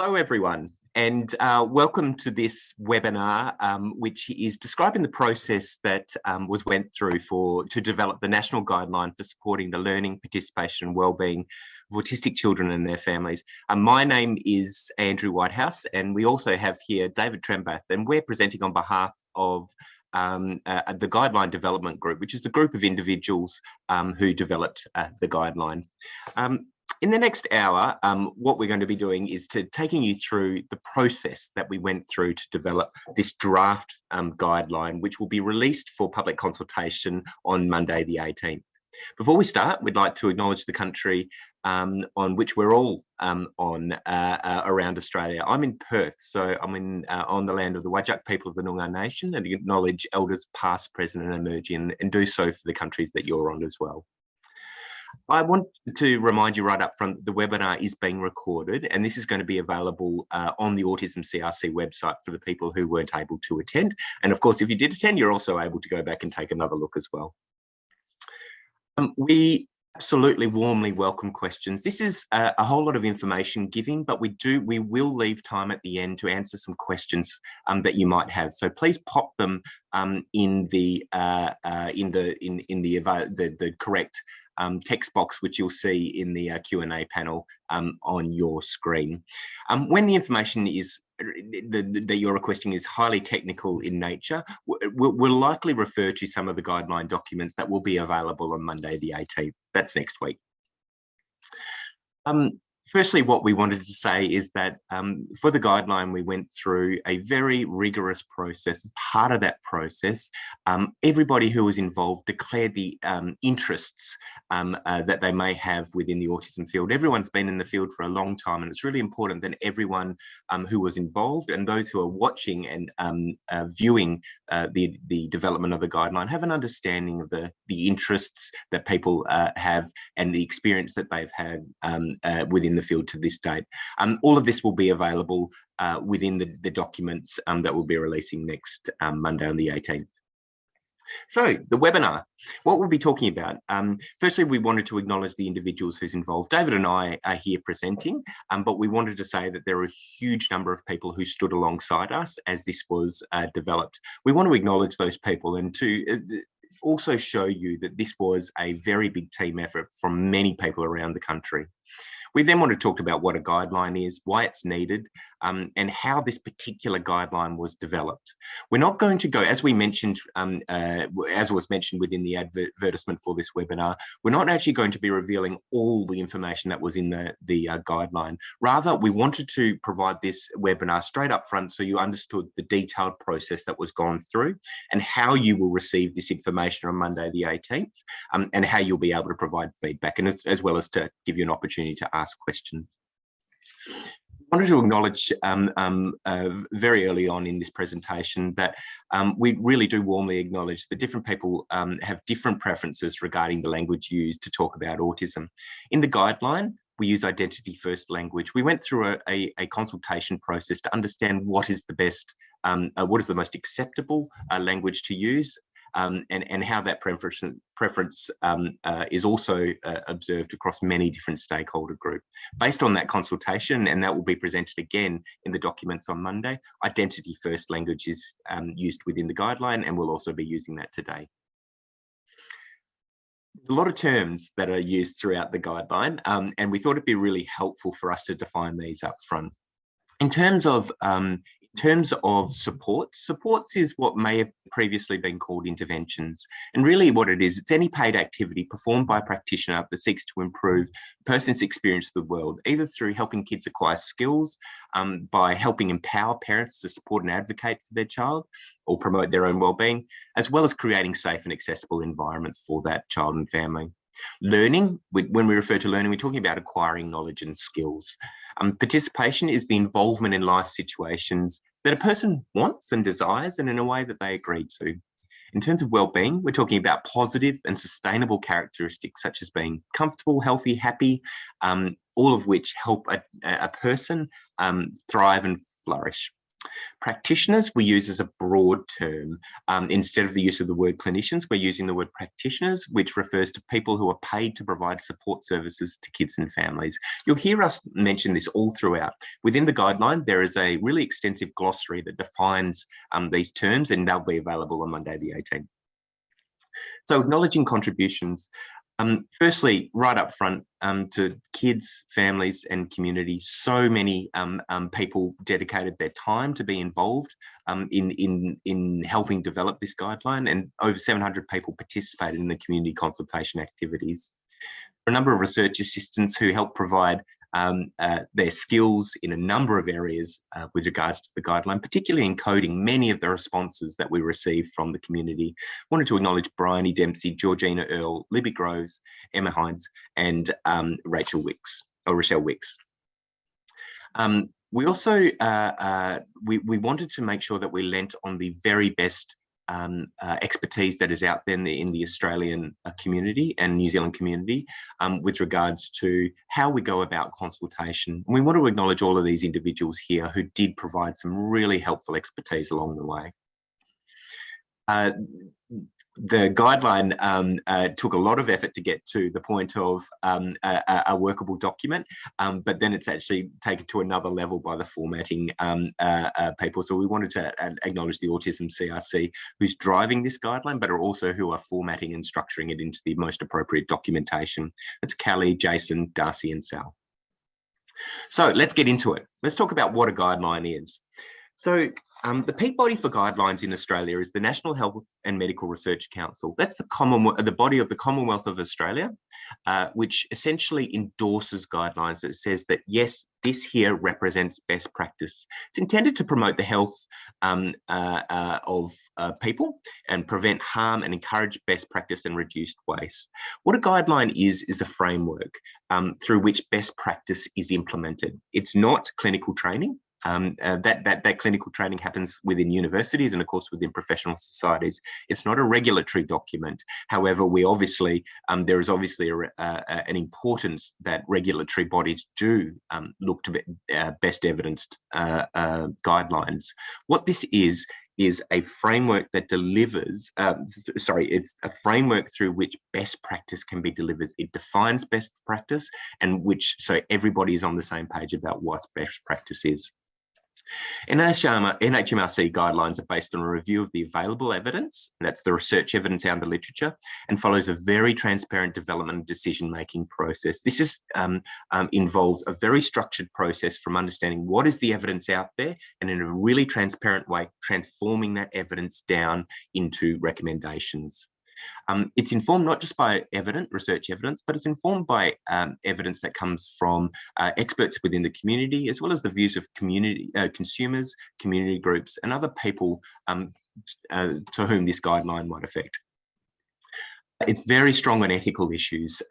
Hello, everyone, and welcome to this webinar, which is describing the process that went through to develop the National Guideline for supporting the learning, participation and wellbeing of autistic children and their families. My name is Andrew Whitehouse, and we also have here David Trembath, and we're presenting on behalf of the Guideline Development Group, which is the group of individuals who developed the guideline. In the next hour, what we're going to be doing is taking you through the process that we went through to develop this draft guideline, which will be released for public consultation on Monday the 18th. Before we start, we'd like to acknowledge the country on which we're all around Australia. I'm in Perth, so I'm on the land of the Whadjuk people of the Noongar Nation, and acknowledge elders past, present and emerging, and do so for the countries that you're on as well. I want to remind you right up front, the webinar is being recorded, and this is going to be available on the Autism CRC website for the people who weren't able to attend. And of course, if you did attend, you're also able to go back and take another look as well. We absolutely warmly welcome questions. This is a whole lot of information giving, but we will leave time at the end to answer some questions that you might have. So please pop them in the correct text box, which you'll see in the Q&A panel on your screen. When the information that you're requesting is highly technical in nature, we'll likely refer to some of the guideline documents that will be available on Monday the 18th. That's next week. Firstly, what we wanted to say is that for the guideline, we went through a very rigorous process. As part of that process, everybody who was involved declared the interests that they may have within the autism field. Everyone's been in the field for a long time, and it's really important that everyone who was involved and those who are watching and viewing the development of the guideline have an understanding of the interests that people have and the experience that they've had within the field to this date. All of this will be available within the documents that we'll be releasing next Monday on the 18th. So the webinar, what we'll be talking about, firstly, we wanted to acknowledge the individuals who's involved. David and I are here presenting, but we wanted to say that there are a huge number of people who stood alongside us as this was developed. We want to acknowledge those people and to also show you that this was a very big team effort from many people around the country. We then want to talk about what a guideline is, why it's needed, and how this particular guideline was developed. We're not going to go, as we mentioned, as was mentioned within the advertisement for this webinar, we're not actually going to be revealing all the information that was in the guideline. Rather, we wanted to provide this webinar straight up front so you understood the detailed process that was gone through and how you will receive this information on Monday the 18th, and how you'll be able to provide feedback, and as well as to give you an opportunity to ask questions. I wanted to acknowledge very early on in this presentation that we really do warmly acknowledge that different people have different preferences regarding the language used to talk about autism. In the guideline, we use identity first language. We went through a consultation process to understand what is the best, what is the most acceptable language to use, and how that preference is also observed across many different stakeholder groups. Based on that consultation, and that will be presented again in the documents on Monday, identity first language is used within the guideline, and we'll also be using that today. A lot of terms that are used throughout the guideline, and we thought it'd be really helpful for us to define these up front. In terms of supports is what may have previously been called interventions. And really what it is, it's any paid activity performed by a practitioner that seeks to improve a person's experience of the world, either through helping kids acquire skills, by helping empower parents to support and advocate for their child, or promote their own wellbeing, as well as creating safe and accessible environments for that child and family. Learning, when we refer to learning, we're talking about acquiring knowledge and skills. Participation is the involvement in life situations that a person wants and desires and in a way that they agree to. In terms of well-being, we're talking about positive and sustainable characteristics such as being comfortable, healthy, happy, all of which help a person thrive and flourish. Practitioners we use as a broad term. Instead of the use of the word clinicians, we're using the word practitioners, which refers to people who are paid to provide support services to kids and families. You'll hear us mention this all throughout. Within the guideline, there is a really extensive glossary that defines these terms, and they'll be available on Monday the 18th. So acknowledging contributions. Firstly, right up front, to kids, families and community, so many people dedicated their time to be involved in helping develop this guideline, and over 700 people participated in the community consultation activities. A number of research assistants who help provide their skills in a number of areas with regards to the guideline, particularly in coding many of the responses that we received from the community. Wanted to acknowledge Bryony Dempsey, Georgina Earle, Libby Groves, Emma Hines, and Rochelle Wicks. We also we wanted to make sure that we lent on the very best expertise that is out there in the Australian community and New Zealand community with regards to how we go about consultation. And we want to acknowledge all of these individuals here who did provide some really helpful expertise along the way. The guideline took a lot of effort to get to the point of a workable document, but then it's actually taken to another level by the formatting people. So we wanted to acknowledge the Autism CRC who's driving this guideline, but are also who are formatting and structuring it into the most appropriate documentation. It's Callie, Jason, Darcy and Sal. So let's get into it. Let's talk about what a guideline is. So the peak body for guidelines in Australia is the National Health and Medical Research Council. That's the body of the Commonwealth of Australia, which essentially endorses guidelines that says that, yes, this here represents best practice. It's intended to promote the health of people and prevent harm and encourage best practice and reduced waste. What a guideline is a framework through which best practice is implemented. It's not clinical training. That clinical training happens within universities and of course within professional societies. It's not a regulatory document. However, there is obviously an importance that regulatory bodies do look to best evidenced guidelines. What this is a framework that delivers, it's a framework through which best practice can be delivered. It defines best practice so everybody is on the same page about what best practice is. NHMRC guidelines are based on a review of the available evidence, and that's the research evidence out of the literature, and follows a very transparent development and decision-making process. This involves a very structured process from understanding what is the evidence out there, and in a really transparent way, transforming that evidence down into recommendations. It's informed not just by research evidence, but it's informed by evidence that comes from experts within the community, as well as the views of consumers, community groups, and other people to whom this guideline might affect. It's very strong on ethical issues.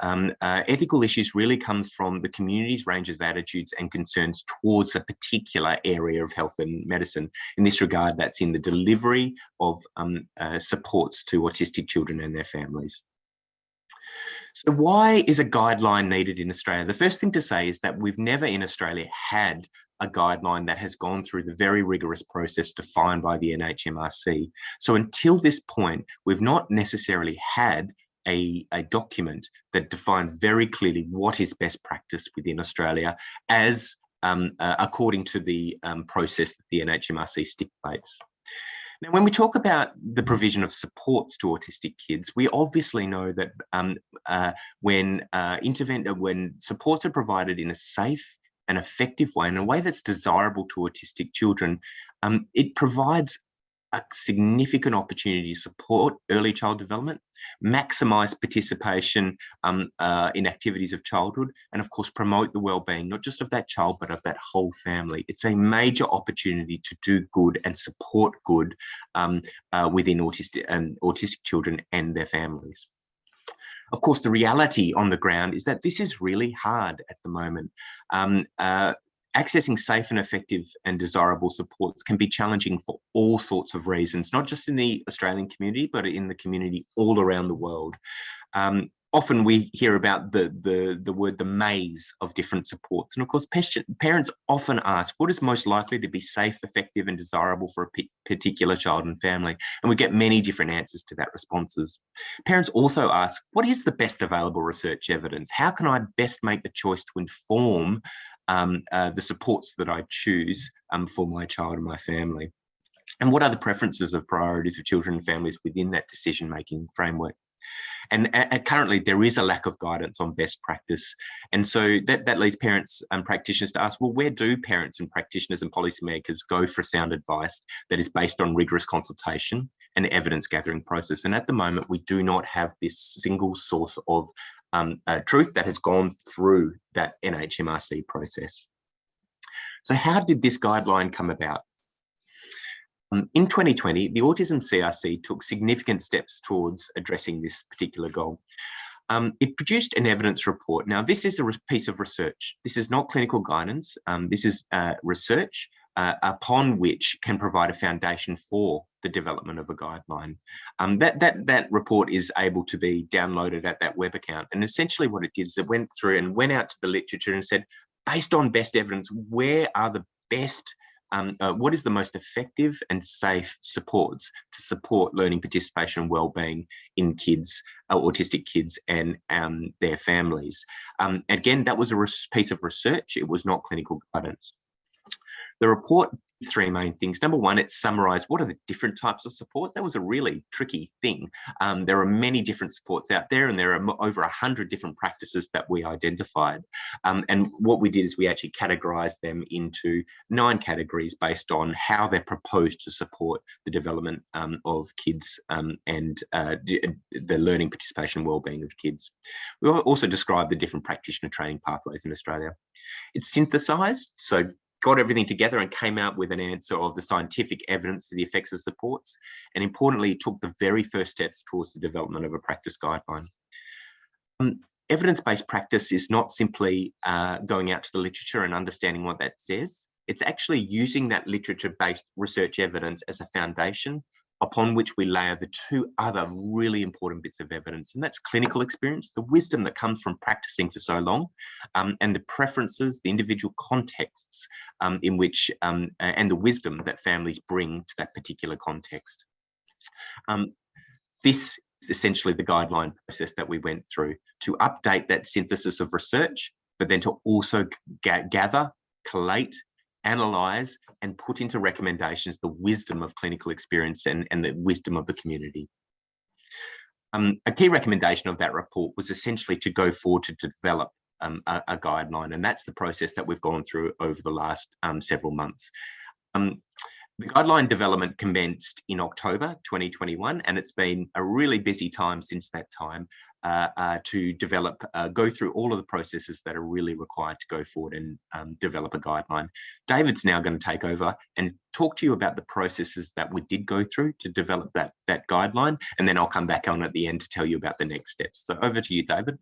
Ethical issues really comes from the community's range of attitudes and concerns towards a particular area of health and medicine. In this regard, that's in the delivery of supports to autistic children and their families. So why is a guideline needed in Australia? The first thing to say is that we've never in Australia had a guideline that has gone through the very rigorous process defined by the NHMRC. So until this point, we've not necessarily had a document that defines very clearly what is best practice within Australia as according to the process that the NHMRC stipulates. Now, when we talk about the provision of supports to autistic kids, we obviously know that when supports are provided in a safe and effective way, in a way that's desirable to autistic children, it provides a significant opportunity to support early child development, maximise participation in activities of childhood, and of course promote the well-being, not just of that child, but of that whole family. It's a major opportunity to do good and support good within autistic children and their families. Of course, the reality on the ground is that this is really hard at the moment. Accessing safe and effective and desirable supports can be challenging for all sorts of reasons, not just in the Australian community, but in the community all around the world. Often we hear about the word, the maze of different supports. And of course, parents often ask, what is most likely to be safe, effective and desirable for a particular child and family? And we get many different answers to that responses. Parents also ask, what is the best available research evidence? How can I best make the choice to inform the supports that I choose for my child and my family? And what are the preferences of priorities of children and families within that decision-making framework? And currently, there is a lack of guidance on best practice. And so that leads parents and practitioners to ask, well, where do parents and practitioners and policymakers go for sound advice that is based on rigorous consultation and evidence gathering process? And at the moment, we do not have this single source of truth that has gone through that NHMRC process. So how did this guideline come about? In 2020, the Autism CRC took significant steps towards addressing this particular goal. It produced an evidence report. Now, this is a piece of research. This is not clinical guidance. This is research upon which can provide a foundation for the development of a guideline. That report is able to be downloaded at that web account. And essentially what it did is it went through and went out to the literature and said, based on best evidence, where are the best what is the most effective and safe supports to support learning, participation and wellbeing in kids, autistic kids and their families? Again, that was a piece of research. It was not clinical guidance. The report, three main things. Number one, it summarised what are the different types of supports. That was a really tricky thing. There are many different supports out there and there are over 100 different practices that we identified. And what we did is we actually categorised them into 9 categories based on how they're proposed to support the development of kids and the learning, participation, wellbeing of kids. We also described the different practitioner training pathways in Australia. It's synthesised, so got everything together and came out with an answer of the scientific evidence for the effects of supports, and importantly, took the very first steps towards the development of a practice guideline. Evidence-based practice is not simply going out to the literature and understanding what that says. It's actually using that literature-based research evidence as a foundation upon which we layer the 2 other really important bits of evidence, and that's clinical experience, the wisdom that comes from practicing for so long, and the preferences, the individual contexts in which, and the wisdom that families bring to that particular context. This is essentially the guideline process that we went through to update that synthesis of research, but then to also gather, collate, analyse and put into recommendations the wisdom of clinical experience and the wisdom of the community. A key recommendation of that report was essentially to go forward to develop a guideline, and that's the process that we've gone through over the last several months. The guideline development commenced in October 2021, and it's been a really busy time since that time to develop, go through all of the processes that are really required to go forward and develop a guideline. David's now going to take over and talk to you about the processes that we did go through to develop that guideline, and then I'll come back on at the end to tell you about the next steps. So over to you, David.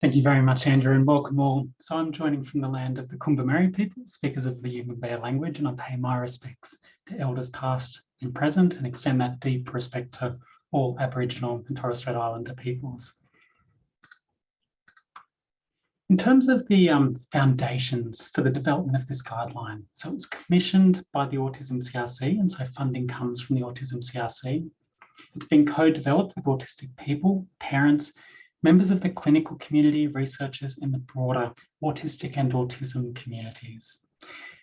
Thank you very much, Andrew, and welcome all. So I'm joining from the land of the Kumba people, speakers of the Yugambeh language, and I pay my respects to elders past and present and extend that deep respect to all Aboriginal and Torres Strait Islander peoples. In terms of the foundations for the development of this guideline, so it's commissioned by the Autism CRC, and so funding comes from the Autism CRC. It's been co-developed with autistic people, parents, members of the clinical community, researchers, and the broader autistic and autism communities.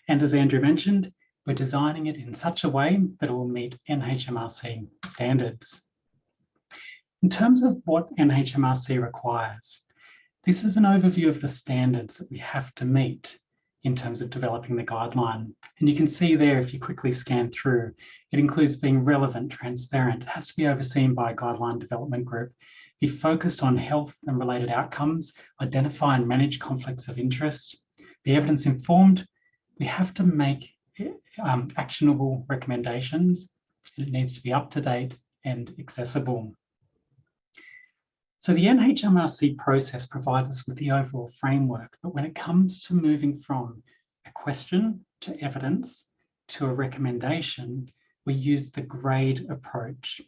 And as Andrew mentioned, we're designing it in such a way that it will meet NHMRC standards. In terms of what NHMRC requires, this is an overview of the standards that we have to meet in terms of developing the guideline. And you can see there, if you quickly scan through, it includes being relevant, transparent, it has to be overseen by a guideline development group, be focused on health and related outcomes, identify and manage conflicts of interest, be evidence informed. We have to make actionable recommendations, and it needs to be up to date and accessible. So the NHMRC process provides us with the overall framework, but when it comes to moving from a question to evidence to a recommendation, we use the grade approach.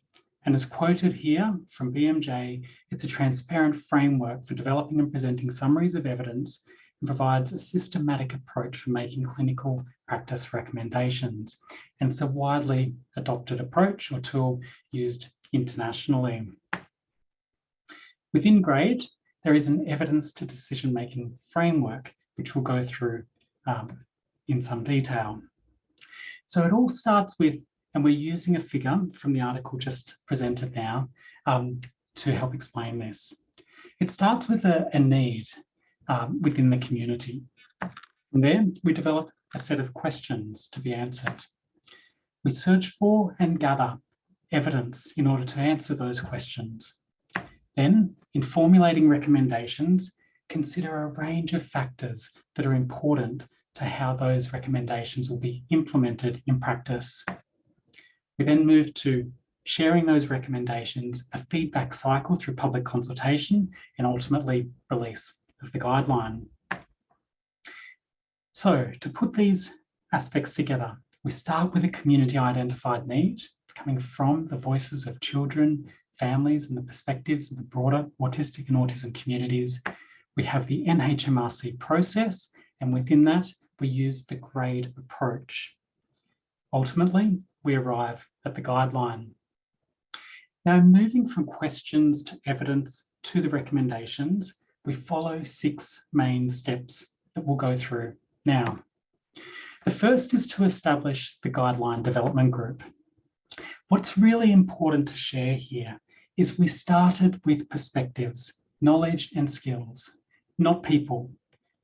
And as quoted here from BMJ, it's a transparent framework for developing and presenting summaries of evidence and provides a systematic approach for making clinical practice recommendations. And it's a widely adopted approach or tool used internationally. Within GRADE, there is an evidence to decision-making framework, which we'll go through in some detail. So it all starts with, and we're using a figure from the article just presented now to help explain this. It starts with a need within the community. From there, we develop a set of questions to be answered. We search for and gather evidence in order to answer those questions. Then, in formulating recommendations, consider a range of factors that are important to how those recommendations will be implemented in practice. We then move to sharing those recommendations, a feedback cycle through public consultation, and ultimately release of the guideline. So to put these aspects together, we start with a community identified need coming from the voices of children, families, and the perspectives of the broader autistic and autism communities. We have the NHMRC process, and within that, we use the GRADE approach. Ultimately, we arrive at the guideline. Now, moving from questions to evidence to the recommendations, we follow 6 main steps that we'll go through now. The first is to establish the guideline development group. What's really important to share here is we started with perspectives, knowledge and skills, not people.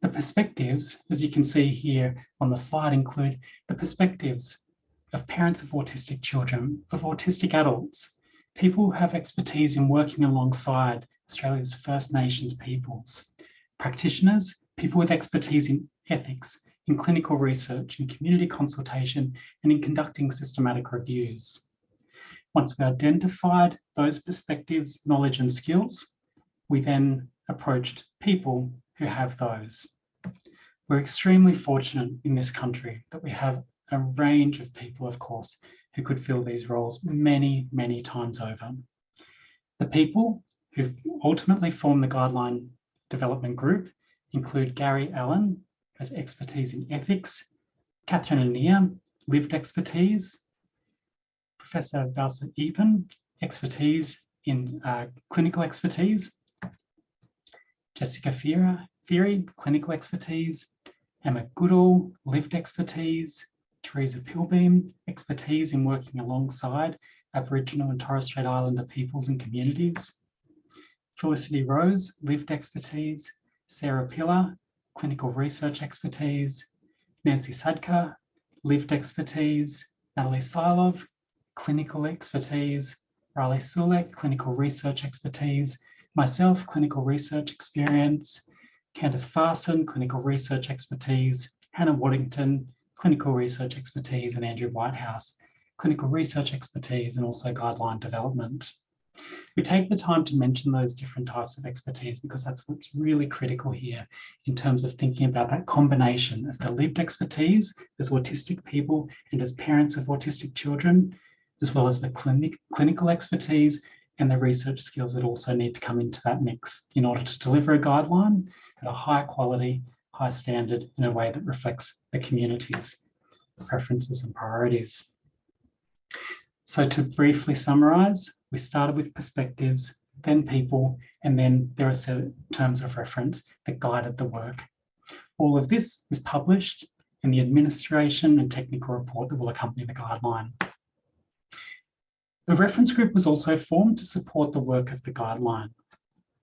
The perspectives, as you can see here on the slide, include the perspectives of parents of autistic children, of autistic adults, people who have expertise in working alongside Australia's First Nations peoples, practitioners, people with expertise in ethics, in clinical research, in community consultation, and in conducting systematic reviews. Once we identified those perspectives, knowledge, and skills, we then approached people who have those. We're extremely fortunate in this country that we have a range of people, of course, who could fill these roles many, many times over. The people who ultimately form the guideline development group include Gary Allen, has expertise in ethics, Catherine Anea, lived expertise, Professor Valsa Epen, expertise in clinical expertise, Jessica Feary, clinical expertise, Emma Goodall, lived expertise, Teresa Pilbeam, expertise in working alongside Aboriginal and Torres Strait Islander peoples and communities, Felicity Rose, lived expertise, Sarah Pillar, clinical research expertise, Nancy Sadka, lived expertise, Natalie Silov, clinical expertise, Riley Sulek, clinical research expertise, myself, clinical research experience, Candice Farson, clinical research expertise, Hannah Waddington, clinical research expertise, and Andrew Whitehouse, clinical research expertise, and also guideline development. We take the time to mention those different types of expertise because that's what's really critical here in terms of thinking about that combination of the lived expertise as autistic people and as parents of autistic children, as well as the clinical expertise and the research skills that also need to come into that mix in order to deliver a guideline at a high quality, high standard in a way that reflects the community's preferences and priorities. So to briefly summarise, we started with perspectives, then people, and then there are set terms of reference that guided the work. All of this is published in the administration and technical report that will accompany the guideline. The reference group was also formed to support the work of the guideline.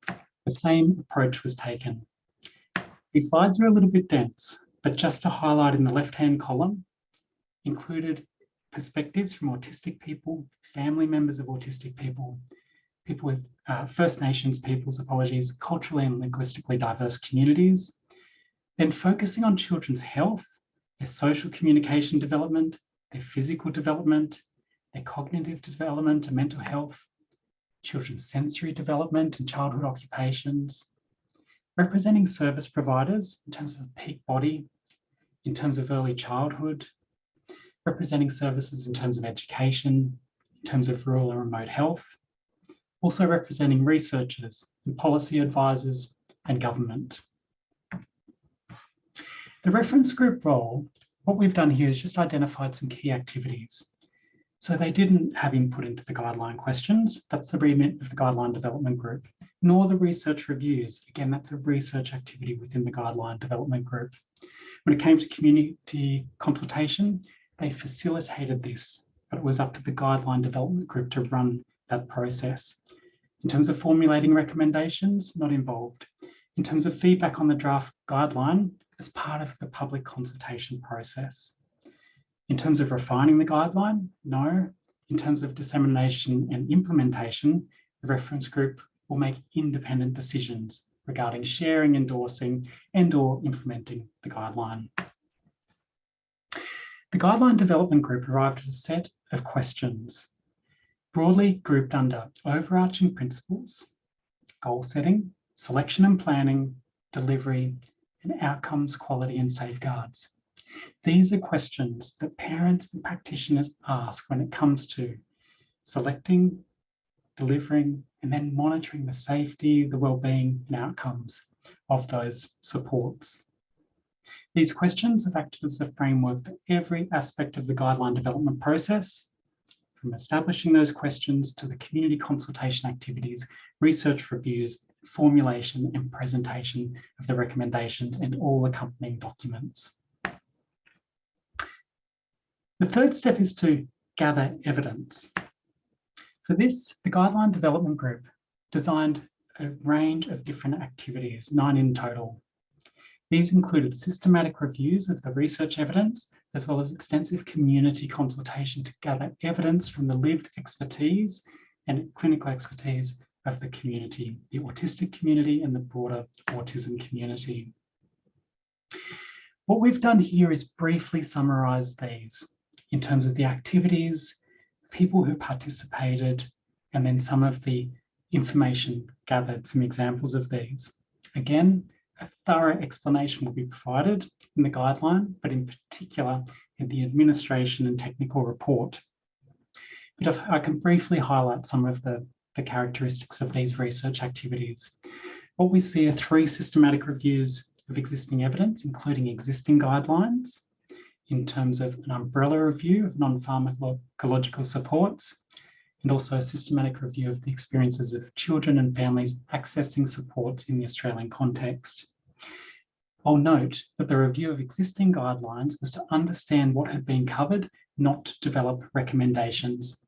The same approach was taken. These slides are a little bit dense, but just to highlight in the left-hand column, included perspectives from autistic people, family members of autistic people, people with First Nations peoples, culturally and linguistically diverse communities, then focusing on children's health, their social communication development, their physical development, their cognitive development and mental health, children's sensory development and childhood occupations, representing service providers in terms of peak body, in terms of early childhood, representing services in terms of education, in terms of rural and remote health, also representing researchers and policy advisors and government. The reference group role, what we've done here is just identified some key activities. So they didn't have input into the guideline questions. That's the remit of the guideline development group, nor the research reviews. Again, that's a research activity within the guideline development group. When it came to community consultation, they facilitated this, but it was up to the guideline development group to run that process. In terms of formulating recommendations, not involved. In terms of feedback on the draft guideline, as part of the public consultation process. In terms of refining the guideline, no. In terms of dissemination and implementation, the reference group will make independent decisions regarding sharing, endorsing, and/or implementing the guideline. The guideline development group arrived at a set of questions, broadly grouped under overarching principles, goal setting, selection and planning, delivery, and outcomes, quality, and safeguards. These are questions that parents and practitioners ask when it comes to selecting, delivering, and then monitoring the safety, the well-being, and outcomes of those supports. These questions have acted as the framework for every aspect of the guideline development process, from establishing those questions to the community consultation activities, research reviews, formulation and presentation of the recommendations and all accompanying documents. The third step is to gather evidence. For this, the guideline development group designed a range of different activities, 9 in total. These included systematic reviews of the research evidence, as well as extensive community consultation to gather evidence from the lived expertise and clinical expertise of the community, the autistic community and the broader autism community. What we've done here is briefly summarise these in terms of the activities, people who participated, and then some of the information gathered, some examples of these. Again, a thorough explanation will be provided in the guideline, but in particular in the administration and technical report. But if I can briefly highlight some of the characteristics of these research activities. What we see are 3 systematic reviews of existing evidence, including existing guidelines, in terms of an umbrella review of non-pharmacological supports, and also a systematic review of the experiences of children and families accessing supports in the Australian context. I'll note that the review of existing guidelines was to understand what had been covered, not to develop recommendations.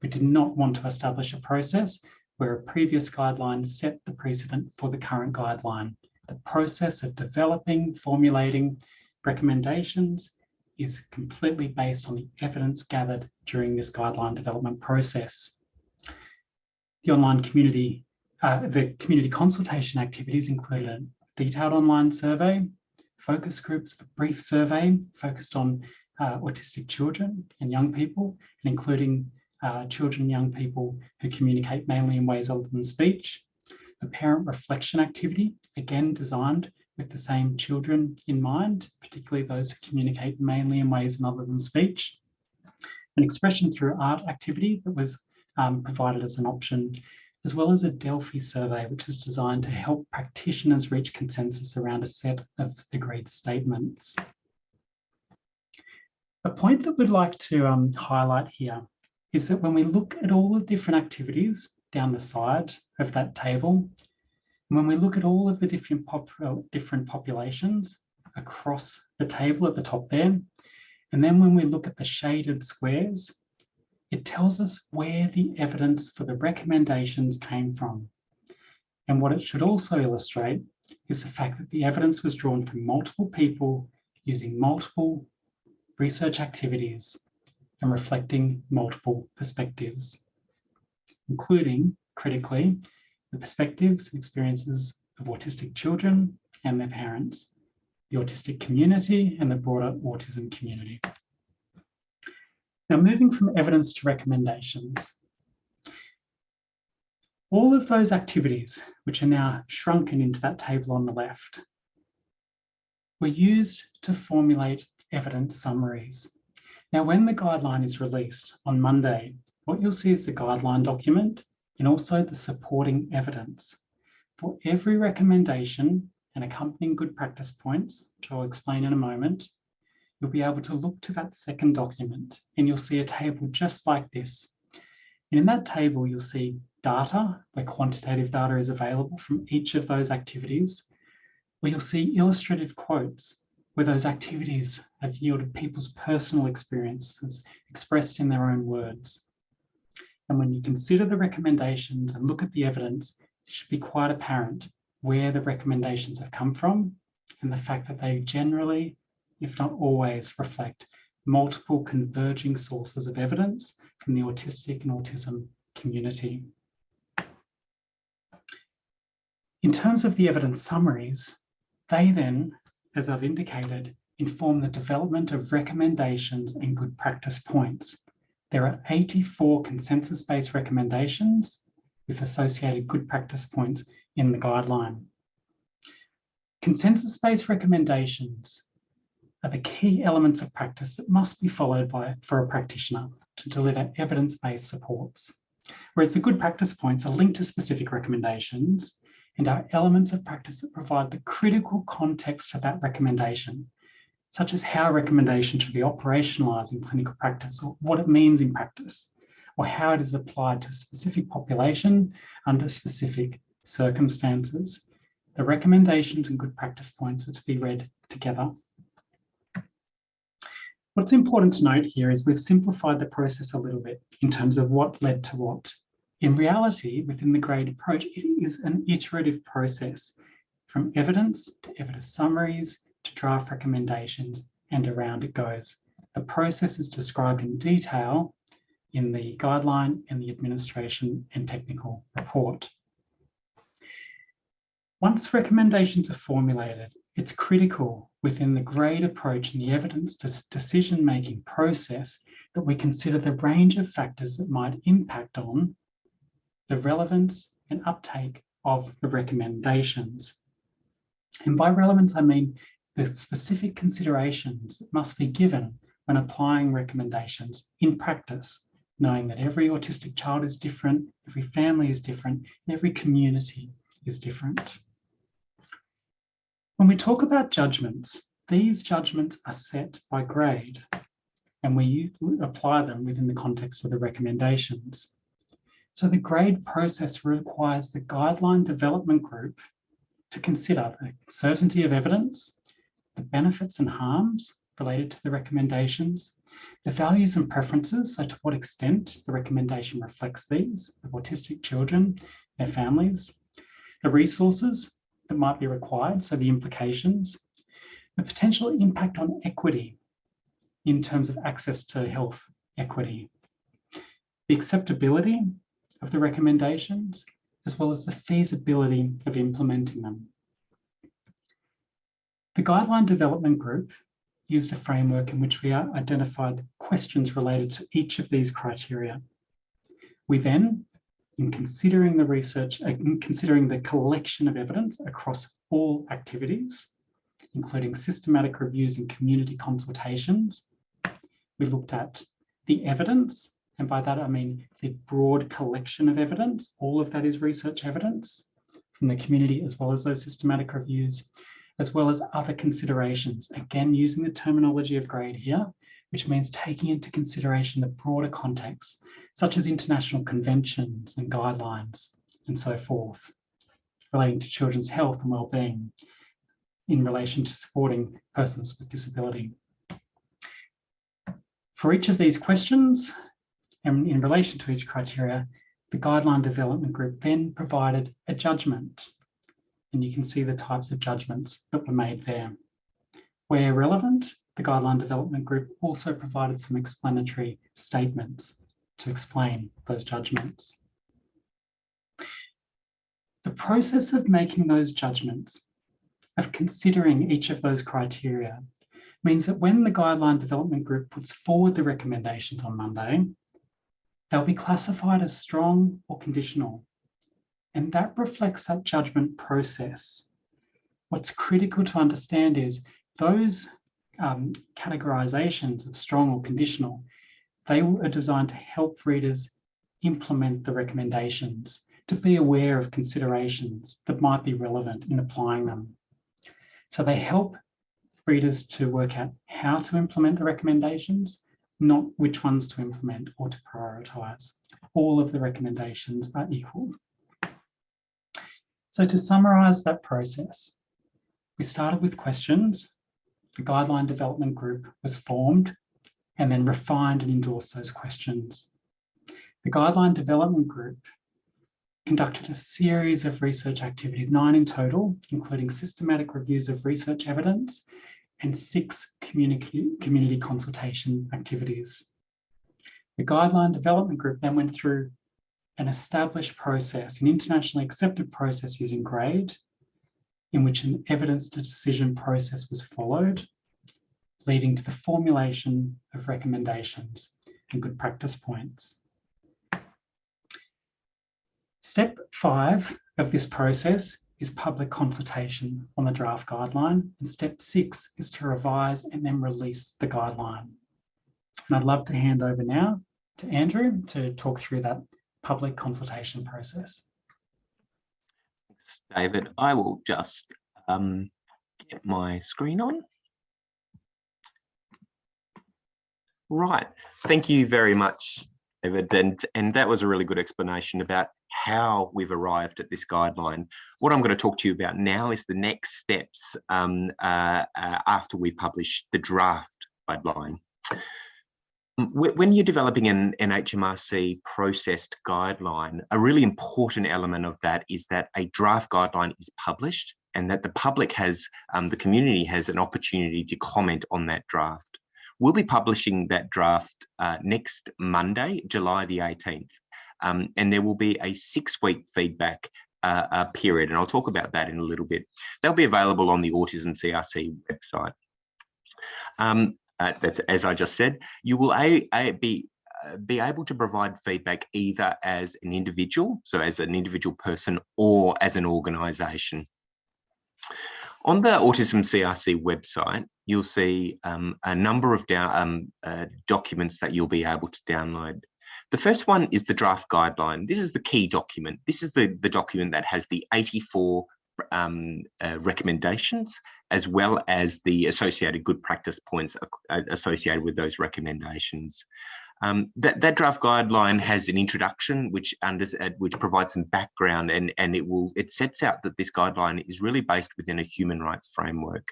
We did not want to establish a process where a previous guideline set the precedent for the current guideline. The process of developing, formulating recommendations is completely based on the evidence gathered during this guideline development process. The community consultation activities included a detailed online survey, focus groups, a brief survey focused on autistic children and young people, and including children and young people who communicate mainly in ways other than speech. A parent reflection activity, again designed with the same children in mind, particularly those who communicate mainly in ways other than speech. An expression through art activity that was provided as an option, as well as a Delphi survey, which is designed to help practitioners reach consensus around a set of agreed statements. A point that we'd like to highlight here is that when we look at all the different activities down the side of that table, and when we look at all of the different populations across the table at the top there, and then when we look at the shaded squares, it tells us where the evidence for the recommendations came from. And what it should also illustrate is the fact that the evidence was drawn from multiple people using multiple research activities and reflecting multiple perspectives, including, critically, the perspectives and experiences of autistic children and their parents, the autistic community and the broader autism community. Now, moving from evidence to recommendations. All of those activities, which are now shrunken into that table on the left, were used to formulate evidence summaries. Now, when the guideline is released on Monday, what you'll see is the guideline document and also the supporting evidence. For every recommendation and accompanying good practice points, which I'll explain in a moment, you'll be able to look to that second document and you'll see a table just like this. And in that table, you'll see data, where quantitative data is available from each of those activities, where you'll see illustrative quotes, where those activities have yielded people's personal experiences expressed in their own words. And when you consider the recommendations and look at the evidence, it should be quite apparent where the recommendations have come from and the fact that they generally, if not always, reflect multiple converging sources of evidence from the autistic and autism community. In terms of the evidence summaries, they then, as I've indicated, inform the development of recommendations and good practice points. There are 84 consensus-based recommendations with associated good practice points in the guideline. Consensus-based recommendations are the key elements of practice that must be followed for a practitioner to deliver evidence-based supports. Whereas the good practice points are linked to specific recommendations and are elements of practice that provide the critical context to that recommendation, such as how a recommendation should be operationalised in clinical practice, or what it means in practice, or how it is applied to a specific population under specific circumstances. The recommendations and good practice points are to be read together. What's important to note here is we've simplified the process a little bit in terms of what led to what. In reality, within the GRADE approach, it is an iterative process from evidence to evidence summaries to draft recommendations, and around it goes. The process is described in detail in the guideline and the administration and technical report. Once recommendations are formulated, it's critical within the GRADE approach and the evidence decision-making process that we consider the range of factors that might impact on the relevance and uptake of the recommendations. And by relevance, I mean the specific considerations that must be given when applying recommendations in practice, knowing that every autistic child is different, every family is different, and every community is different. When we talk about judgments, these judgments are set by GRADE, and we apply them within the context of the recommendations. So the GRADE process requires the guideline development group to consider the certainty of evidence, the benefits and harms related to the recommendations, the values and preferences, so to what extent the recommendation reflects these of autistic children, their families, the resources that might be required, so the implications, the potential impact on equity in terms of access to health equity, the acceptability of the recommendations, as well as the feasibility of implementing them. The Guideline Development Group used a framework in which we identified questions related to each of these criteria. We then, in considering the research, in considering the collection of evidence across all activities, including systematic reviews and community consultations, we looked at the evidence, and by that I mean the broad collection of evidence. All of that is research evidence from the community, as well as those systematic reviews, as well as other considerations. Again, using the terminology of GRADE here, which means taking into consideration the broader context, such as international conventions and guidelines and so forth, relating to children's health and well-being in relation to supporting persons with disability. For each of these questions, and in relation to each criteria, the Guideline Development Group then provided a judgment. And you can see the types of judgments that were made there. Where relevant, the Guideline Development Group also provided some explanatory statements to explain those judgments. The process of making those judgments, of considering each of those criteria, means that when the Guideline Development Group puts forward the recommendations on Monday, they'll be classified as strong or conditional. And that reflects that judgment process. What's critical to understand is those categorizations of strong or conditional, they are designed to help readers implement the recommendations, to be aware of considerations that might be relevant in applying them. So they help readers to work out how to implement the recommendations, not which ones to implement or to prioritise. All of the recommendations are equal. So to summarise that process, we started with questions. The guideline development group was formed and then refined and endorsed those questions. The guideline development group conducted a series of research activities, 9 in total, including systematic reviews of research evidence and 6 community consultation activities. The guideline development group then went through an established process, an internationally accepted process using GRADE, in which an evidence to decision process was followed, leading to the formulation of recommendations and good practice points. Step 5 of this process is public consultation on the draft guideline, and step 6 is to revise and then release the guideline. And I'd love to hand over now to Andrew to talk through that public consultation process. Thanks, David. I will just get my screen on. Right. Thank you very much, David. And that was a really good explanation about how we've arrived at this guideline. What I'm going to talk to you about now is the next steps after we publish the draft guideline. When you're developing an HMRC processed guideline, a really important element of that is that a draft guideline is published and that the public has, the community has an opportunity to comment on that draft. We'll be publishing that draft next Monday, July the 18th, and there will be a 6-week feedback period, and I'll talk about that in a little bit. They'll be available on the Autism CRC website. That's, as I just said, you will be able to provide feedback either as an individual, so as an individual person, or as an organisation. On the Autism CRC website, you'll see a number of documents that you'll be able to download. The first one is the draft guideline. This is the key document. This is the document that has the 84 recommendations, as well as the associated good practice points associated with those recommendations. That draft guideline has an introduction which provides some background, and it sets out that this guideline is really based within a human rights framework.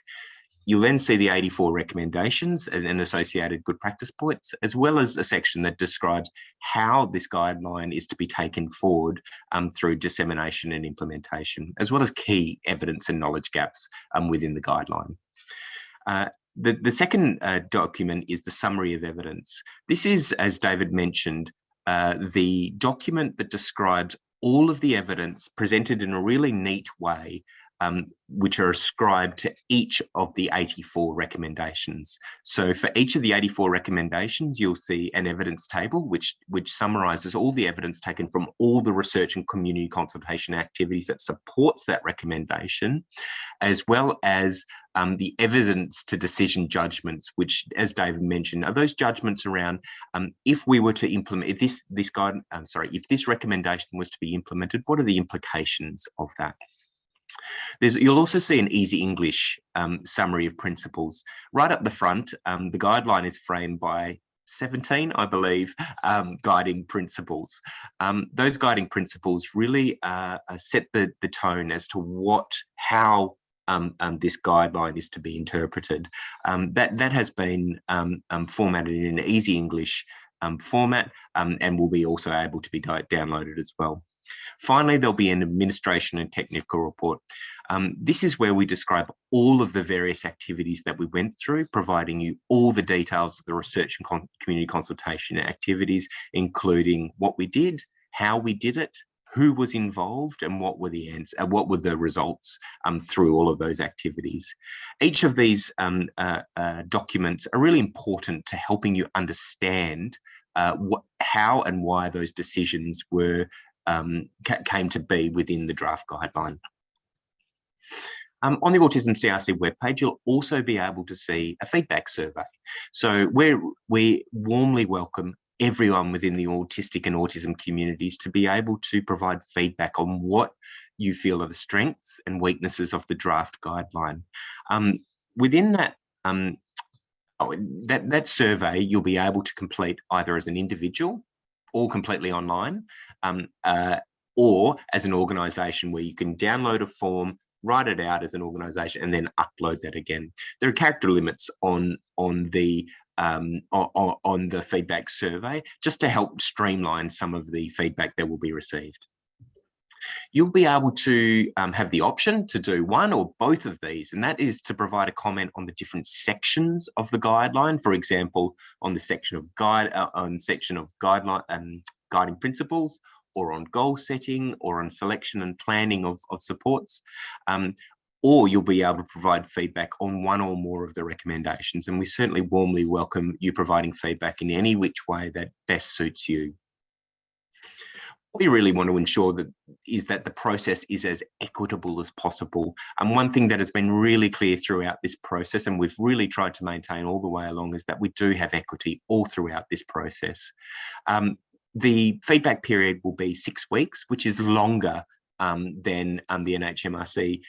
You'll then see the 84 recommendations and associated good practice points, as well as a section that describes how this guideline is to be taken forward through dissemination and implementation, as well as key evidence and knowledge gaps within the guideline. The second document is the summary of evidence. This is, as David mentioned, the document that describes all of the evidence presented in a really neat way, which are ascribed to each of the 84 recommendations. So for each of the 84 recommendations, you'll see an evidence table which summarises all the evidence taken from all the research and community consultation activities that supports that recommendation, as well as the evidence to decision judgments, which, as David mentioned, are those judgments around if we were to implement if this recommendation was to be implemented, what are the implications of that? You'll also see an easy English summary of principles. Right up the front, the guideline is framed by 17, I believe, guiding principles. Those guiding principles really set the tone as to how this guideline is to be interpreted. That has been formatted in an easy English format and will be also able to be downloaded as well. Finally, there'll be an administration and technical report. This is where we describe all of the various activities that we went through, providing you all the details of the research and community consultation activities, including what we did, how we did it, who was involved, and what were the results through all of those activities. Each of these documents are really important to helping you understand how and why those decisions came to be within the draft guideline. On the Autism CRC webpage, you'll also be able to see a feedback survey. So we warmly welcome everyone within the autistic and autism communities to be able to provide feedback on what you feel are the strengths and weaknesses of the draft guideline. Within that, that survey, you'll be able to complete either as an individual or completely online, or as an organisation where you can download a form, write it out as an organisation, and then upload that again. There are character limits on the feedback survey, just to help streamline some of the feedback that will be received. You'll be able to have the option to do one or both of these, and that is to provide a comment on the different sections of the guideline. For example, on the section of guideline guiding principles, or on goal setting, or on selection and planning of supports. Or you'll be able to provide feedback on one or more of the recommendations. And we certainly warmly welcome you providing feedback in any which way that best suits you. What we really want to ensure is that the process is as equitable as possible. And one thing that has been really clear throughout this process, and we've really tried to maintain all the way along, is that we do have equity all throughout this process. The feedback period will be 6 weeks, which is longer than the NHMRC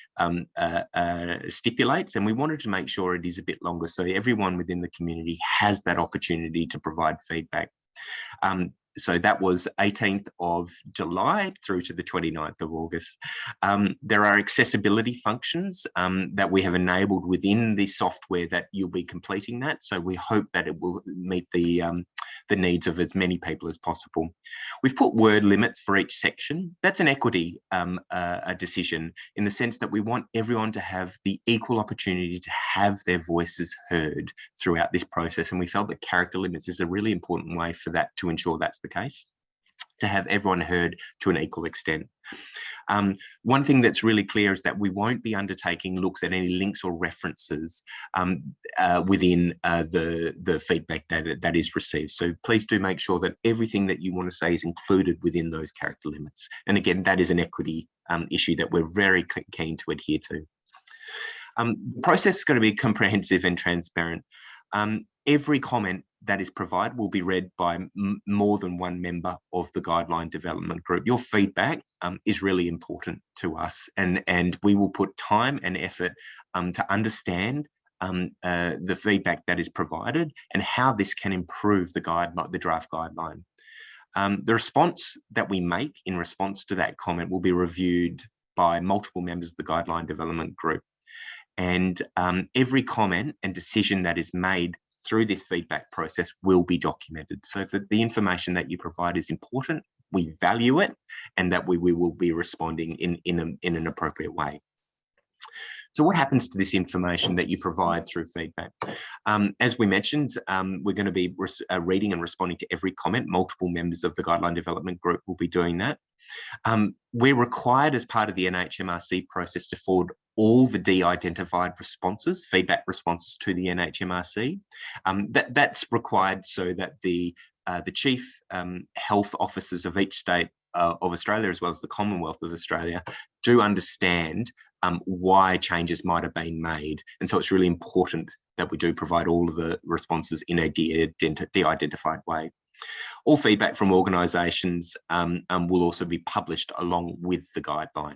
stipulates, and we wanted to make sure it is a bit longer so everyone within the community has that opportunity to provide feedback. So that was 18th of July through to the 29th of August. There are accessibility functions that we have enabled within the software that you'll be completing that. So we hope that it will meet the needs of as many people as possible. We've put word limits for each section. That's an equity decision, in the sense that we want everyone to have the equal opportunity to have their voices heard throughout this process. And we felt that character limits is a really important way for that, to ensure that's the case, to have everyone heard to an equal extent. One thing that's really clear is that we won't be undertaking looks at any links or references within the feedback that is received. So please do make sure that everything that you want to say is included within those character limits. And again, that is an equity issue that we're very keen to adhere to. The process is going to be comprehensive and transparent. Every comment that is provided will be read by more than one member of the guideline development group. Your feedback is really important to us, and we will put time and effort to understand the feedback that is provided and how this can improve the draft guideline. The response that we make in response to that comment will be reviewed by multiple members of the guideline development group. And every comment and decision that is made through this feedback process will be documented, so that the information that you provide is important, we value it, and that we will be responding in an appropriate way. So what happens to this information that you provide through feedback? As we mentioned, we're going to be reading and responding to every comment. Multiple members of the Guideline Development Group will be doing that. We're required, as part of the NHMRC process, to forward all the de-identified responses, feedback responses, to the NHMRC. That's required so that the chief health officers of each state of Australia, as well as the Commonwealth of Australia, do understand why changes might have been made. And so it's really important that we do provide all of the responses in a de-identified way. All feedback from organisations will also be published along with the guideline.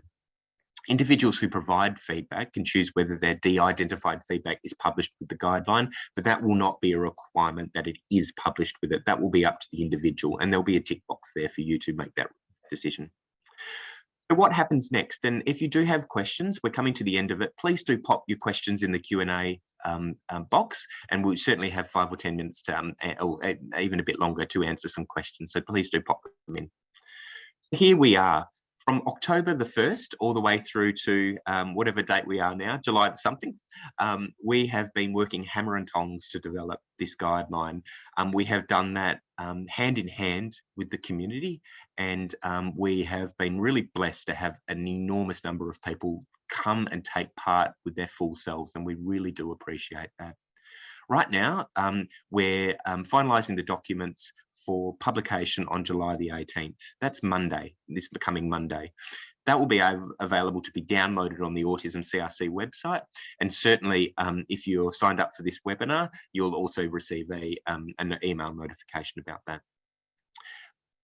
Individuals who provide feedback can choose whether their de-identified feedback is published with the guideline, but that will not be a requirement that it is published with it. That will be up to the individual, and there'll be a tick box there for you to make that decision. So what happens next? And if you do have questions, we're coming to the end of it. Please do pop your questions in the Q&A box, and we'll certainly have 5 or 10 minutes to, or even a bit longer, to answer some questions. So please do pop them in. Here we are. From October the 1st all the way through to whatever date we are now, July the something, we have been working hammer and tongs to develop this guideline. We have done that hand in hand with the community, and we have been really blessed to have an enormous number of people come and take part with their full selves, and we really do appreciate that. Right now, we're finalising the documents for publication on July the 18th. That's Monday, this coming Monday. That will be available to be downloaded on the Autism CRC website. And certainly, if you're signed up for this webinar, you'll also receive an email notification about that.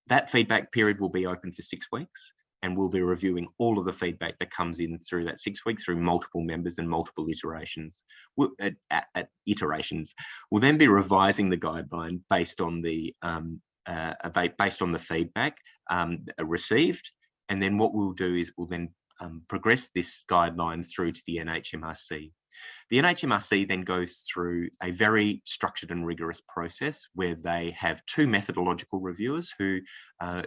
That feedback period will be open for 6 weeks, and we'll be reviewing all of the feedback that comes in through that 6 weeks through multiple members and multiple iterations. We'll then be revising the guideline based on the feedback received, and then what we'll do is we'll then progress this guideline through to the NHMRC. The NHMRC then goes through a very structured and rigorous process where they have 2 methodological reviewers who,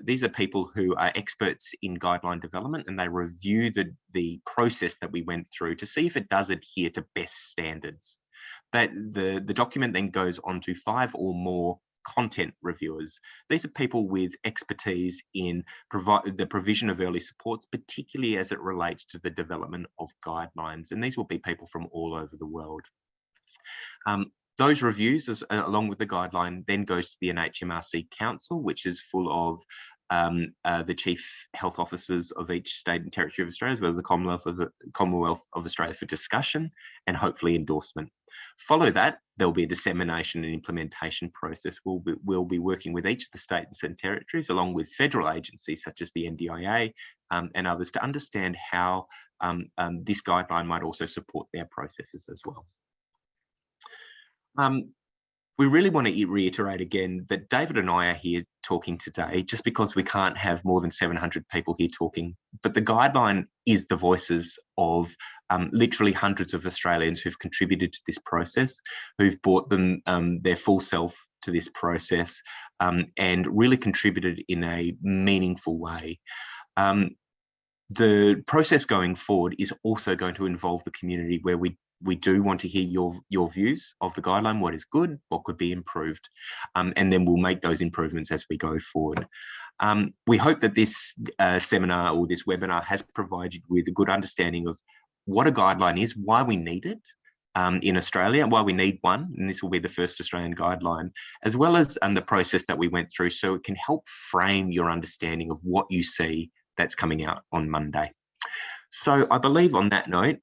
these are people who are experts in guideline development, and they review the process that we went through to see if it does adhere to best standards. The document then goes on to 5 or more content reviewers. These are people with expertise in the provision of early supports, particularly as it relates to the development of guidelines. And these will be people from all over the world. Those reviews, along with the guideline, then goes to the NHMRC Council, which is full of the Chief Health Officers of each state and territory of Australia, as well as the Commonwealth of Australia, for discussion and hopefully endorsement. Follow that, there'll be a dissemination and implementation process. We'll be working with each of the states and territories, along with federal agencies such as the NDIA and others, to understand how this guideline might also support their processes as well. We really want to reiterate again that David and I are here talking today just because we can't have more than 700 people here talking, but the guideline is the voices of literally hundreds of Australians who've contributed to this process, who've brought them their full self to this process and really contributed in a meaningful way. The process going forward is also going to involve the community, where we do want to hear your views of the guideline, what is good, what could be improved, and then we'll make those improvements as we go forward. We hope that this seminar or this webinar has provided you with a good understanding of what a guideline is, why we need it in Australia, why we need one, and this will be the first Australian guideline, as well as the process that we went through, so it can help frame your understanding of what you see that's coming out on Monday. So I believe on that note,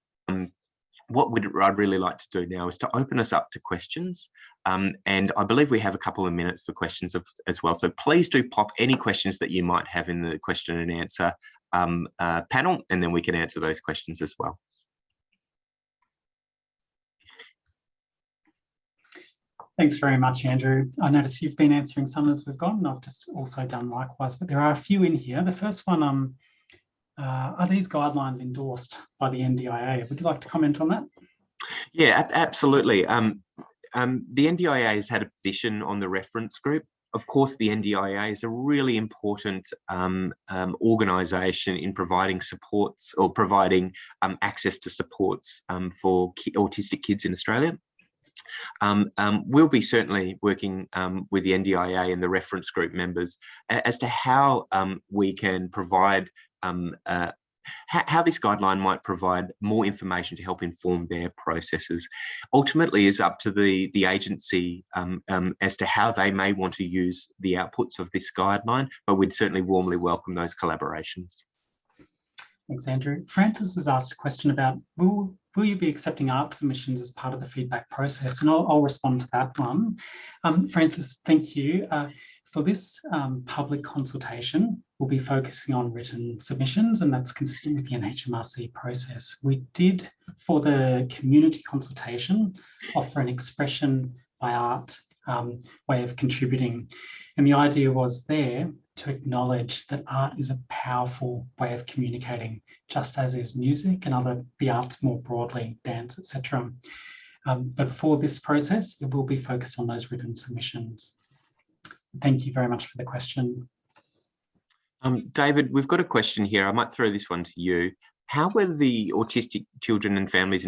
what I'd really like to do now is to open us up to questions. And I believe we have a couple of minutes for questions as well. So please do pop any questions that you might have in the question and answer panel, and then we can answer those questions as well. Thanks very much, Andrew. I notice you've been answering some as we've gone, and I've just also done likewise, but there are a few in here. The first one, are these guidelines endorsed by the NDIA? Would you like to comment on that? Yeah, absolutely. The NDIA has had a position on the reference group. Of course, the NDIA is a really important organisation in providing supports or providing access to supports for autistic kids in Australia. We'll be certainly working with the NDIA and the reference group members as to how we can provide how this guideline might provide more information to help inform their processes. Ultimately, is up to the agency as to how they may want to use the outputs of this guideline, but we'd certainly warmly welcome those collaborations. Thanks, Andrew. Francis has asked a question about, will you be accepting art submissions as part of the feedback process? And I'll respond to that one. Francis, thank you. For this public consultation, we'll be focusing on written submissions, and that's consistent with the NHMRC process. We did, for the community consultation, offer an expression by art way of contributing. And the idea was there to acknowledge that art is a powerful way of communicating, just as is music and the arts more broadly, dance, etc. But for this process, it will be focused on those written submissions. Thank you very much for the question. David, we've got a question here. I might throw this one to you. How were the autistic children and families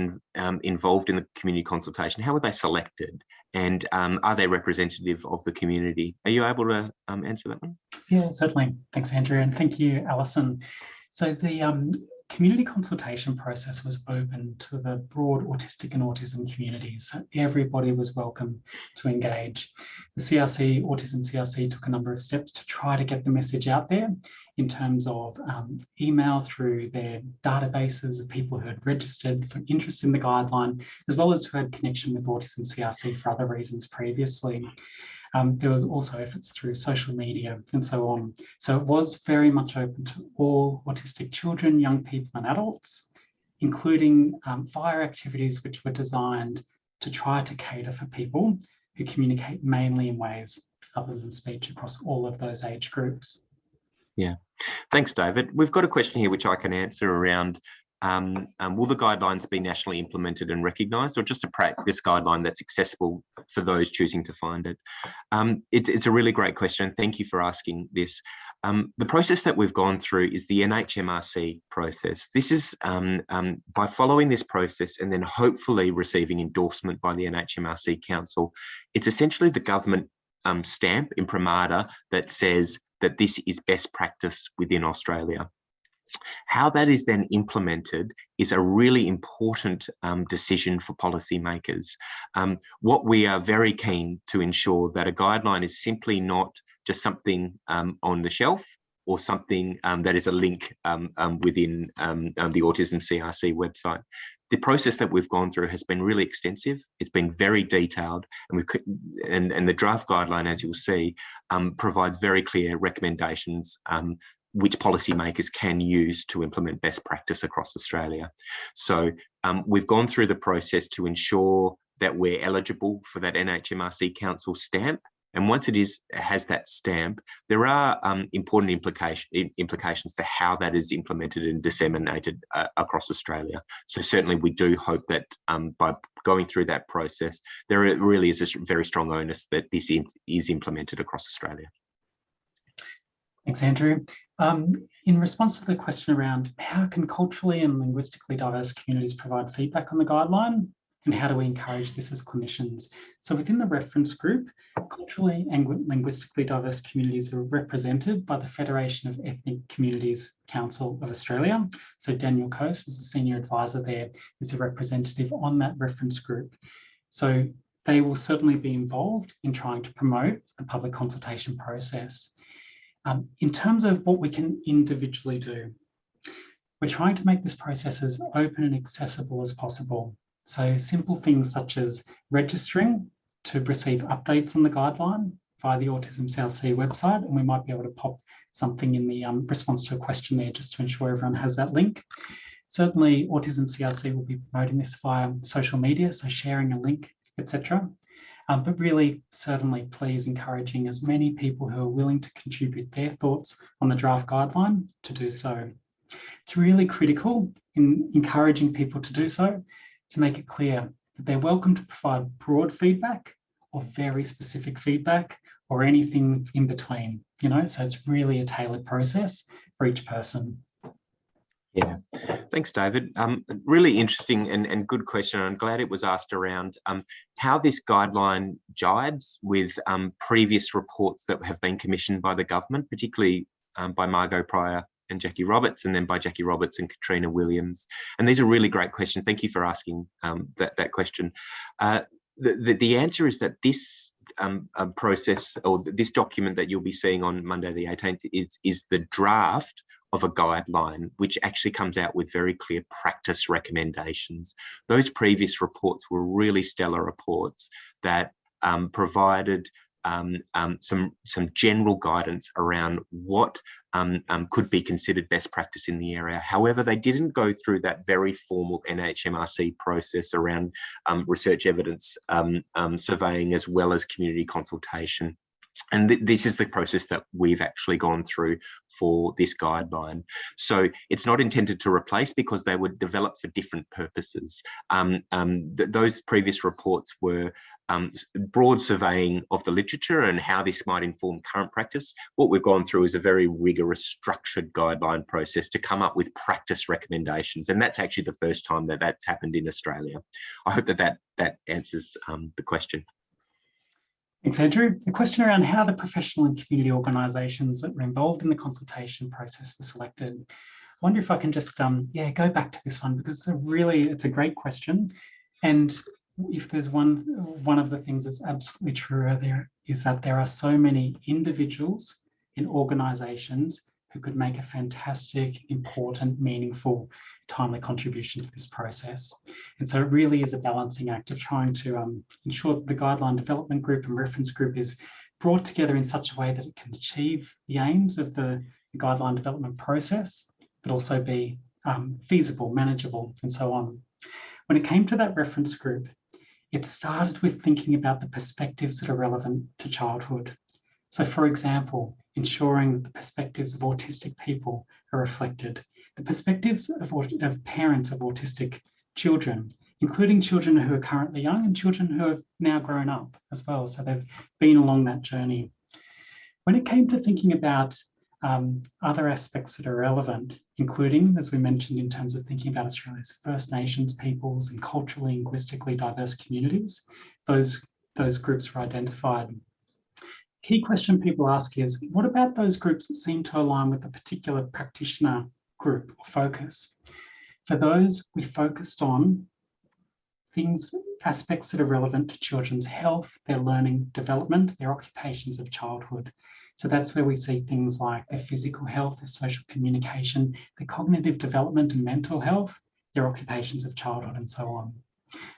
involved in the community consultation? How were they selected? And are they representative of the community? Are you able to answer that one? Yeah, certainly. Thanks, Andrew. And thank you, Alison. So the community consultation process was open to the broad autistic and autism communities. So everybody was welcome to engage. The CRC, Autism CRC, took a number of steps to try to get the message out there in terms of email through their databases of people who had registered for interest in the guideline, as well as who had connection with Autism CRC for other reasons previously. There was also efforts through social media and so on. So it was very much open to all autistic children, young people and adults, including via activities which were designed to try to cater for people who communicate mainly in ways other than speech across all of those age groups. Yeah, thanks, David. We've got a question here which I can answer around will the guidelines be nationally implemented and recognised, or just a practice guideline that's accessible for those choosing to find it? It's a really great question, and thank you for asking this. The process that we've gone through is the NHMRC process. This is by following this process and then hopefully receiving endorsement by the NHMRC Council, it's essentially the government stamp imprimatur that says that this is best practice within Australia. How that is then implemented is a really important decision for policymakers. What we are very keen to ensure that a guideline is simply not just something on the shelf or something that is a link within the Autism CRC website. The process that we've gone through has been really extensive. It's been very detailed, and the draft guideline, as you'll see, provides very clear recommendations which policymakers can use to implement best practice across Australia. So we've gone through the process to ensure that we're eligible for that NHMRC Council stamp. And once it has that stamp, there are important implications to how that is implemented and disseminated across Australia. So certainly we do hope that by going through that process, there really is a very strong onus that this is implemented across Australia. Thanks, Andrew. In response to the question around how can culturally and linguistically diverse communities provide feedback on the guideline, and how do we encourage this as clinicians? So within the reference group, culturally and linguistically diverse communities are represented by the Federation of Ethnic Communities Council of Australia. So Daniel Coase is the senior advisor there, is a representative on that reference group. So they will certainly be involved in trying to promote the public consultation process. In terms of what we can individually do, we're trying to make this process as open and accessible as possible. So simple things such as registering to receive updates on the guideline via the Autism CRC website, and we might be able to pop something in the response to a question there just to ensure everyone has that link. Certainly Autism CRC will be promoting this via social media, so sharing a link, etc. But really, certainly, please encouraging as many people who are willing to contribute their thoughts on the draft guideline to do so. It's really critical in encouraging people to do so, to make it clear that they're welcome to provide broad feedback or very specific feedback or anything in between, so it's really a tailored process for each person. Yeah, thanks, David. Really interesting and good question. I'm glad it was asked around how this guideline jibes with previous reports that have been commissioned by the government, particularly by Margot Pryor and Jackie Roberts, and then by Jackie Roberts and Katrina Williams. And these are really great questions. Thank you for asking that question. The answer is that this process, or this document that you'll be seeing on Monday the 18th, is the draft of a guideline, which actually comes out with very clear practice recommendations. Those previous reports were really stellar reports that provided some general guidance around what could be considered best practice in the area. However, they didn't go through that very formal NHMRC process around research evidence surveying, as well as community consultation. And this is the process that we've actually gone through for this guideline. So it's not intended to replace, because they were developed for different purposes. Those previous reports were broad surveying of the literature and how this might inform current practice. What we've gone through is a very rigorous, structured guideline process to come up with practice recommendations. And that's actually the first time that that's happened in Australia. I hope that answers the question. Thanks, Andrew. A question around how the professional and community organisations that were involved in the consultation process were selected. I wonder if I can just go back to this one, because it's a great question. And if there's one of the things that's absolutely true there is that there are so many individuals in organisations who could make a fantastic, important, meaningful, timely contribution to this process. And so it really is a balancing act of trying to ensure that the guideline development group and reference group is brought together in such a way that it can achieve the aims of the guideline development process, but also be feasible, manageable, and so on. When it came to that reference group, it started with thinking about the perspectives that are relevant to childhood. So, for example, ensuring that the perspectives of autistic people are reflected, the perspectives of parents of autistic children, including children who are currently young and children who have now grown up as well. So they've been along that journey. When it came to thinking about other aspects that are relevant, including, as we mentioned, in terms of thinking about Australia's First Nations peoples and culturally, linguistically diverse communities, those groups were identified. Key question people ask is, what about those groups that seem to align with a particular practitioner group or focus? For those, we focused on aspects that are relevant to children's health, their learning development, their occupations of childhood. So that's where we see things like their physical health, their social communication, their cognitive development and mental health, their occupations of childhood, and so on.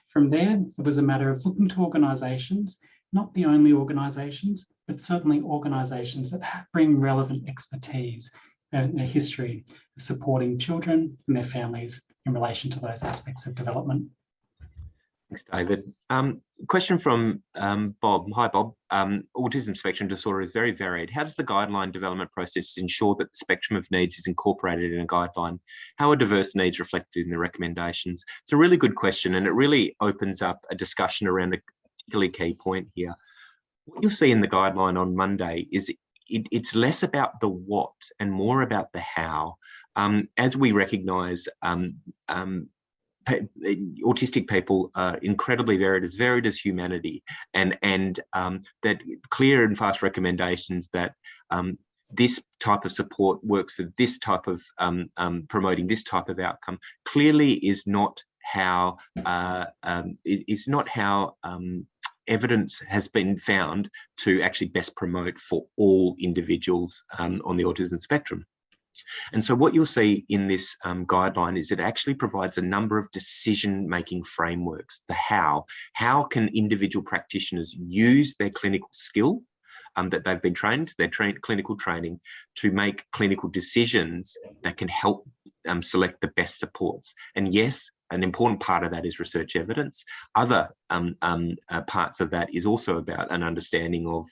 From there, it was a matter of looking to organisations, not the only organisations, but certainly organisations that bring relevant expertise and a history of supporting children and their families in relation to those aspects of development. Thanks, David. Question from Bob. Hi, Bob. Autism spectrum disorder is very varied. How does the guideline development process ensure that the spectrum of needs is incorporated in a guideline? How are diverse needs reflected in the recommendations? It's a really good question, and it really opens up a discussion around a particularly key point here. What you'll see in the guideline on Monday is it's less about the what and more about the how. As we recognise, autistic people are incredibly varied as humanity, and that clear and fast recommendations that this type of support works for this type of promoting this type of outcome clearly is not how evidence has been found to actually best promote for all individuals on the autism spectrum. And so what you'll see in this guideline is it actually provides a number of decision-making frameworks. The how can individual practitioners use their clinical skill that they've been trained, their clinical training, to make clinical decisions that can help select the best supports. And yes, an important part of that is research evidence. Other parts of that is also about an understanding of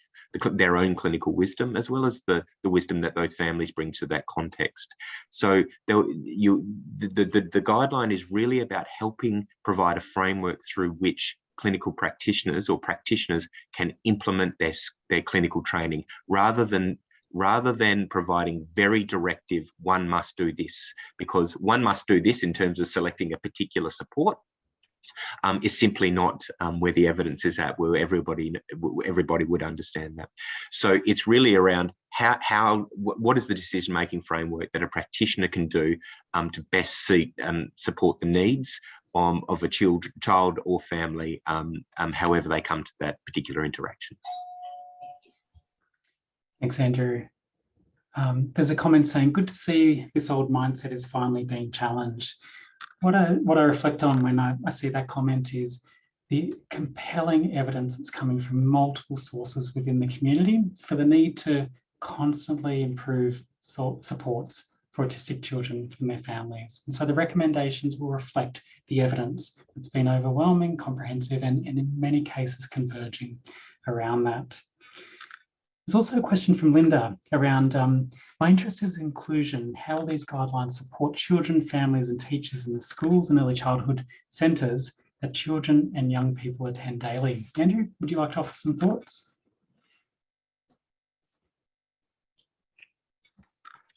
their own clinical wisdom, as well as the wisdom that those families bring to that context. So the guideline is really about helping provide a framework through which clinical practitioners can implement their clinical training, rather than providing very directive, one must do this, because one must do this in terms of selecting a particular support is simply not where the evidence is at, where everybody would understand that. So it's really around what is the decision-making framework that a practitioner can do to best support the needs of a child or family, however they come to that particular interaction. Thanks, Andrew. There's a comment saying, good to see this old mindset is finally being challenged. What I reflect on when I see that comment is the compelling evidence that's coming from multiple sources within the community for the need to constantly improve supports for autistic children and their families. And so the recommendations will reflect the evidence that's been overwhelming, comprehensive, and in many cases converging around that. There's also a question from Linda around my interest is inclusion, how these guidelines support children, families and teachers in the schools and early childhood centres that children and young people attend daily. Andrew, would you like to offer some thoughts?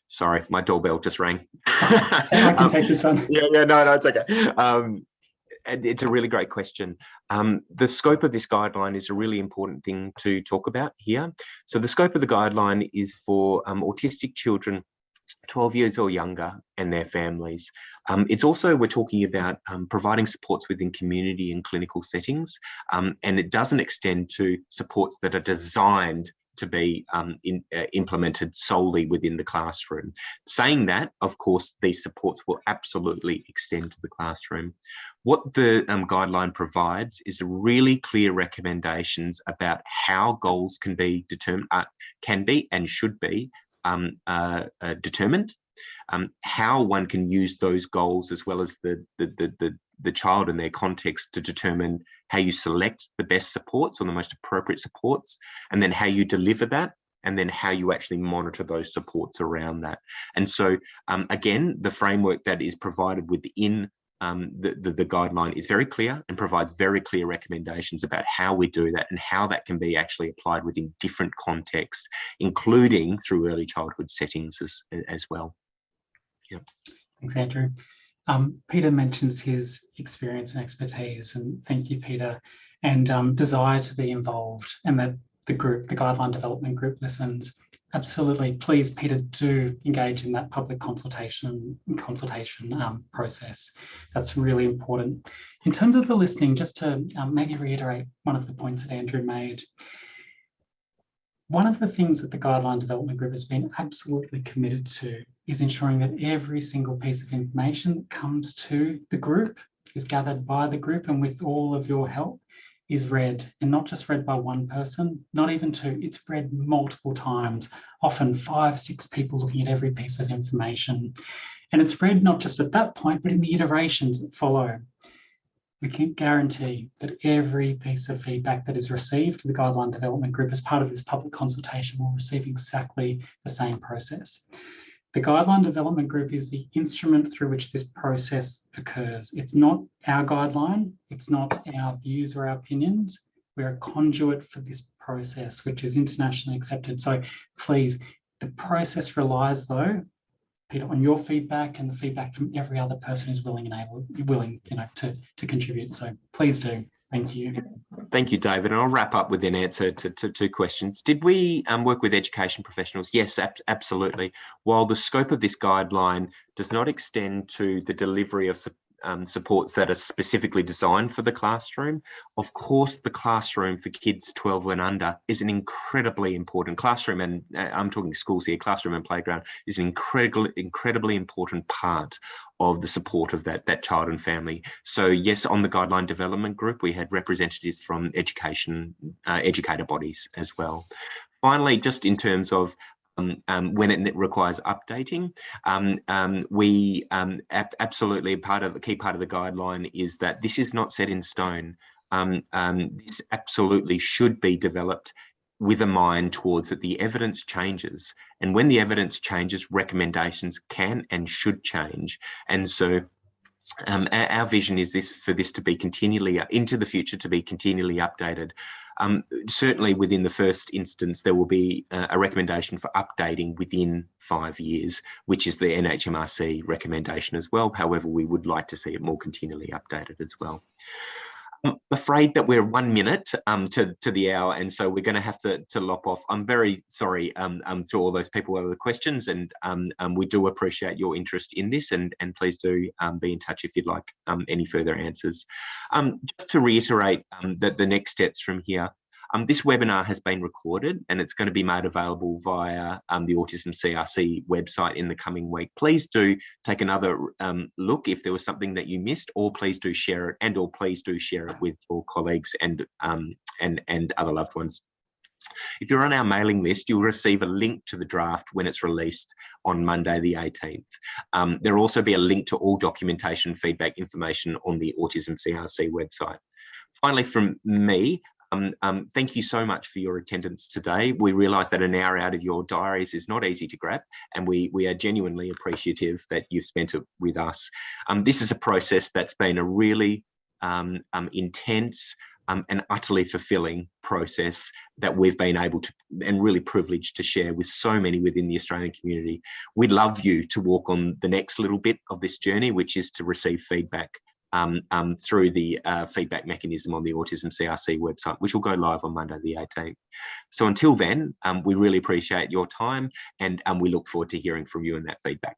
Sorry, my doorbell just rang. I can take this one. Yeah, no, it's okay. And it's a really great question. The scope of this guideline is a really important thing to talk about here. So the scope of the guideline is for autistic children 12 years or younger and their families. It's also, we're talking about providing supports within community and clinical settings, and it doesn't extend to supports that are designed to be implemented solely within the classroom. Saying that, of course, these supports will absolutely extend to the classroom. What the guideline provides is really clear recommendations about how goals can be determined, and should be determined, how one can use those goals as well as the child and their context to determine how you select the best supports or the most appropriate supports, and then how you deliver that, and then how you actually monitor those supports around that. And so, again, the framework that is provided within the guideline is very clear and provides very clear recommendations about how we do that and how that can be actually applied within different contexts, including through early childhood settings as well. Yeah. Thanks, Andrew. Peter mentions his experience and expertise, and thank you, Peter, and desire to be involved, and that the guideline development group listens. Absolutely, please, Peter, do engage in that public consultation process. That's really important. In terms of the listening, just to maybe reiterate one of the points that Andrew made, one of the things that the guideline development group has been absolutely committed to is ensuring that every single piece of information that comes to the group, is gathered by the group, and with all of your help, is read, and not just read by one person, not even two, it's read multiple times, often 5, 6 people looking at every piece of information. And it's read not just at that point, but in the iterations that follow. We can guarantee that every piece of feedback that is received to the guideline development group as part of this public consultation will receive exactly the same process. The guideline development group is the instrument through which this process occurs. It's not our guideline, it's not our views or our opinions. We're a conduit for this process, which is internationally accepted. So please, the process relies, though, Peter, on your feedback and the feedback from every other person who's willing to contribute. So please do. Thank you. Thank you, David. And I'll wrap up with an answer to 2 questions. Did we work with education professionals? Yes, absolutely. While the scope of this guideline does not extend to the delivery of supports that are specifically designed for the classroom, of course, the classroom for kids 12 and under is an incredibly important classroom, and I'm talking schools here, classroom and playground is an incredibly important part of the support of that child and family. So yes, on the guideline development group, we had representatives from educator bodies as well. Finally, just in terms of when it requires updating, we absolutely, a key part of the guideline is that this is not set in stone. This absolutely should be developed with a mind towards that the evidence changes. And when the evidence changes, recommendations can and should change. And so our vision is for this to be continually, into the future, to be continually updated. Certainly within the first instance, there will be a recommendation for updating within 5 years, which is the NHMRC recommendation as well. However, we would like to see it more continually updated as well. I'm afraid that we're 1 minute to the hour, and so we're going to have to lop off. I'm very sorry to all those people with the questions, and we do appreciate your interest in this, and please do be in touch if you'd like any further answers. Just to reiterate that the next steps from here. This webinar has been recorded and it's going to be made available via the Autism CRC website in the coming week. Please do take another look if there was something that you missed, or please do share it, or please do share it with your colleagues and other loved ones. If you're on our mailing list, you'll receive a link to the draft when it's released on Monday the 18th. There'll also be a link to all documentation feedback information on the Autism CRC website. Finally, from me, thank you so much for your attendance today. We realise that an hour out of your diaries is not easy to grab, and we are genuinely appreciative that you've spent it with us. This is a process that's been a really intense and utterly fulfilling process that we've been able to, and really privileged to share with so many within the Australian community. We'd love you to walk on the next little bit of this journey, which is to receive feedback through the feedback mechanism on the Autism CRC website, which will go live on Monday the 18th. So until then, we really appreciate your time, and we look forward to hearing from you and that feedback.